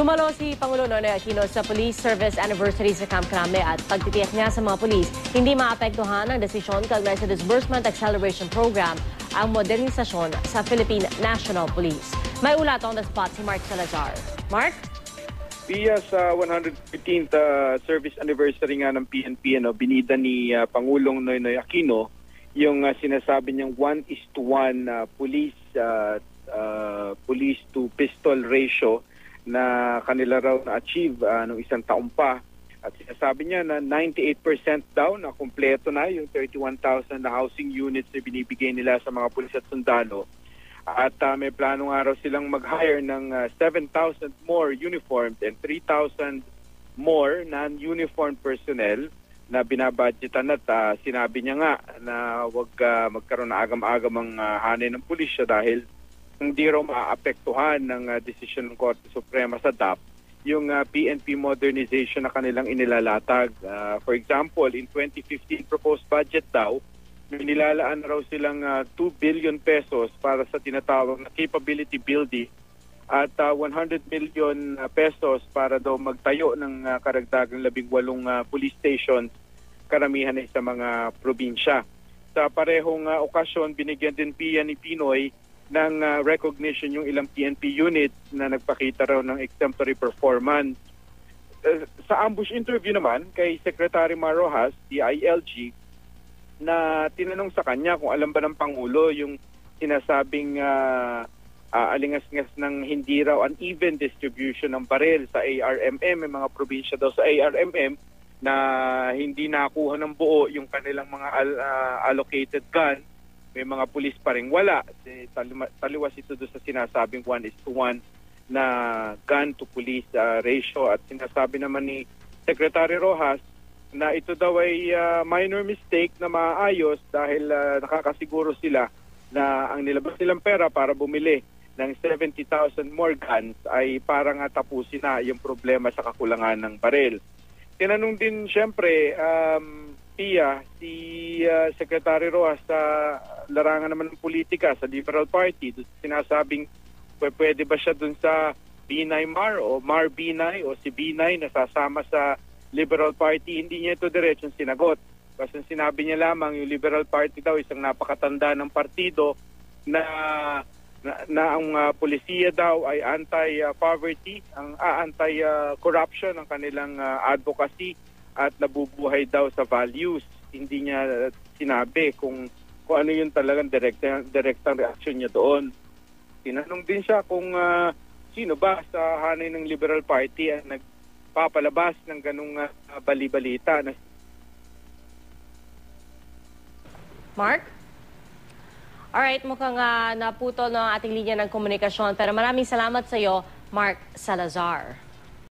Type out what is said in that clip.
Dumalo si Pangulo Noynoy Aquino sa Police Service Anniversary sa Camp Crame at pagtitiyak niya sa mga pulis, hindi maapektuhan ng desisyon kaugnay sa Disbursement Acceleration Program ang modernisasyon sa Philippine National Police. May ulat on the spot si Mark Salazar. Mark? Pia, sa 115th service anniversary nga ng PNP, binida ni Pangulong Noynoy Aquino yung sinasabi niyang 1:1 police to pistol ratio na kanila raw na-achieve noong isang taon pa. At sinasabi niya na 98% daw na kumpleto na yung 31,000 na housing units na binibigay nila sa mga pulis at sundalo. At may plano nga raw silang mag-hire ng 7,000 more uniformed and 3,000 more non-uniformed personnel na binabudgetan at sinabi niya nga na huwag magkaroon na agam-agam ang hanay ng pulisya dahil hindi raw maapektuhan ng desisyon ng Korte Suprema sa DAP yung PNP modernization na kanilang inilalatag. For example, in 2015 proposed budget daw, may nilalaan raw silang 2 billion pesos para sa tinatawag na capability building at 100 million pesos para daw magtayo ng karagdagang 18 police stations, karamihan ay sa mga probinsya. Sa parehong okasyon, binigyan din ni Pinoy ng recognition yung ilang PNP units na nagpakita raw ng exemplary performance. Sa ambush interview naman kay Secretary Mar Rojas, DILG, na tinanong sa kanya kung alam ba ng Pangulo yung sinasabing alingas-ngas ng hindi raw uneven distribution ng baril sa ARMM, may mga probinsya daw sa ARMM na hindi nakuha ng buo yung kanilang mga allocated gun. May mga pulis pa rin wala. Taliwas ito doon sa sinasabing 1:1 na gun to police ratio. At sinasabi naman ni Secretary Rojas na ito daw ay minor mistake na maayos dahil nakakasiguro sila na ang nilabas nilang pera para bumili ng 70,000 more guns ay parang tapusin na yung problema sa kakulangan ng baril. Tinanong din siyempre Pia, si Secretary Rojas sa larangan naman ng politika sa Liberal Party, sinasabing pwede ba siya dun sa Binay Mar o Mar Binay o si Binay na sasama sa Liberal Party. Hindi niya ito diretsong sinagot. Kasi sinabi niya lamang yung Liberal Party daw isang napakatanda ng partido na ang polisiya daw ay anti-poverty, ang anti-corruption ang kanilang advocacy at nabubuhay daw sa values. Hindi niya sinabi kung ano yung talagang direktang reaksyon niya doon. Tinanong din siya kung sino ba sa hanay ng Liberal Party ang nagpapalabas ng ganung bali-balita. Mark? Alright, mukhang naputol ng ating linya ng komunikasyon pero maraming salamat sa iyo, Mark Salazar.